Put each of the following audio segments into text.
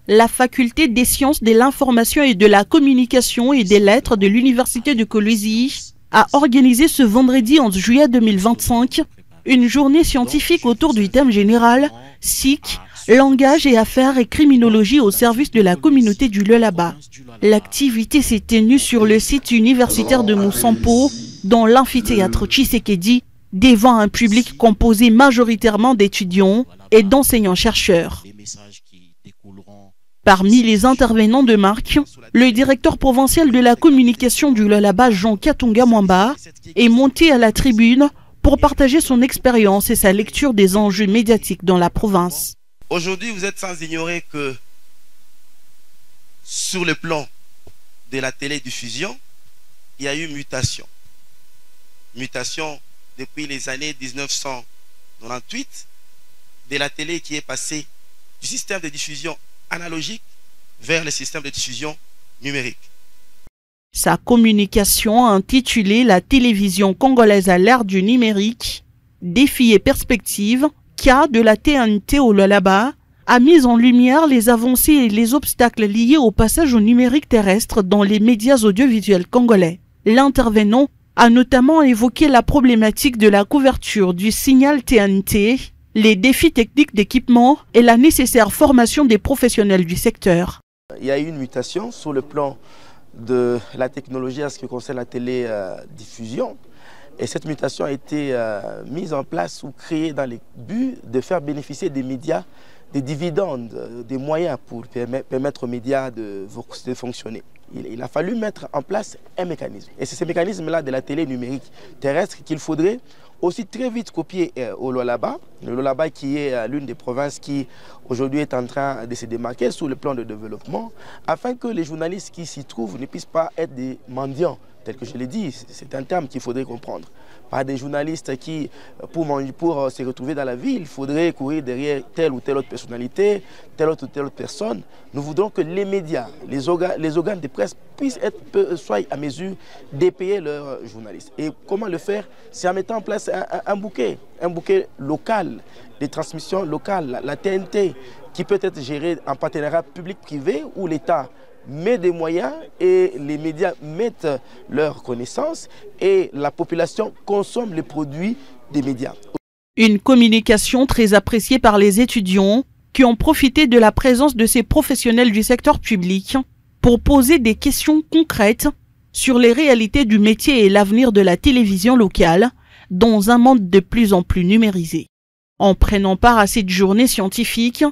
La faculté des sciences de l'information et de la communication et des lettres de l'université de Kolwezi a organisé ce vendredi 11 juillet 2025 une journée scientifique autour du thème général SIC, langage et affaires et criminologie au service de la communauté du Lualaba. L'activité s'est tenue sur le site universitaire de Moussampo, dans l'amphithéâtre Tshisekedi, devant un public composé majoritairement d'étudiants et d'enseignants-chercheurs. Parmi les intervenants de marque, le directeur provincial de la communication du Lualaba, Jean Katunga Mwamba, est monté à la tribune pour partager son expérience et sa lecture des enjeux médiatiques dans la province. Aujourd'hui, vous êtes sans ignorer que sur le plan de la télédiffusion, il y a eu mutation. Mutation depuis les années 1998 de la télé qui est passée du système de diffusion analogique vers le système de diffusion numérique. Sa communication intitulée « La télévision congolaise à l'ère du numérique, défis et perspectives », cas de la TNT au Lualaba, a mis en lumière les avancées et les obstacles liés au passage au numérique terrestre dans les médias audiovisuels congolais. L'intervenant a notamment évoqué la problématique de la couverture du signal TNT, les défis techniques d'équipement et la nécessaire formation des professionnels du secteur. Il y a eu une mutation sur le plan de la technologie en ce qui concerne la télédiffusion. Et cette mutation a été mise en place ou créée dans le but de faire bénéficier des médias des dividendes, des moyens pour permettre aux médias de fonctionner. Il a fallu mettre en place un mécanisme. Et c'est ce mécanisme-là de la télé numérique terrestre qu'il faudrait aussi très vite copier au Lualaba. Le Lualaba qui est l'une des provinces qui aujourd'hui est en train de se démarquer sur le plan de développement, afin que les journalistes qui s'y trouvent ne puissent pas être des mendiants, tel que je l'ai dit. C'est un terme qu'il faudrait comprendre. Pas des journalistes qui, pour se retrouver dans la ville, il faudrait courir derrière telle ou telle autre personnalité, telle ou telle autre personne. Nous voudrons que les médias, les organes de presse soient à mesure de payer leurs journalistes. Et comment le faire? C'est en mettant en place un bouquet local, des transmissions locales, la TNT, qui peut être gérée en partenariat public-privé où l'État met des moyens et les médias mettent leurs connaissances et la population consomme les produits des médias. Une communication très appréciée par les étudiants qui ont profité de la présence de ces professionnels du secteur public pour poser des questions concrètes sur les réalités du métier et l'avenir de la télévision locale dans un monde de plus en plus numérisé. En prenant part à cette journée scientifique,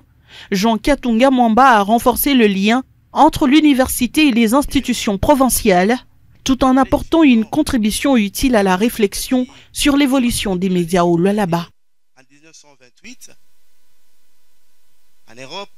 Jean Katunga Mwamba a renforcé le lien entre l'université et les institutions provinciales, tout en apportant une contribution utile à la réflexion sur l'évolution des médias au Lualaba. En 1928, en Europe,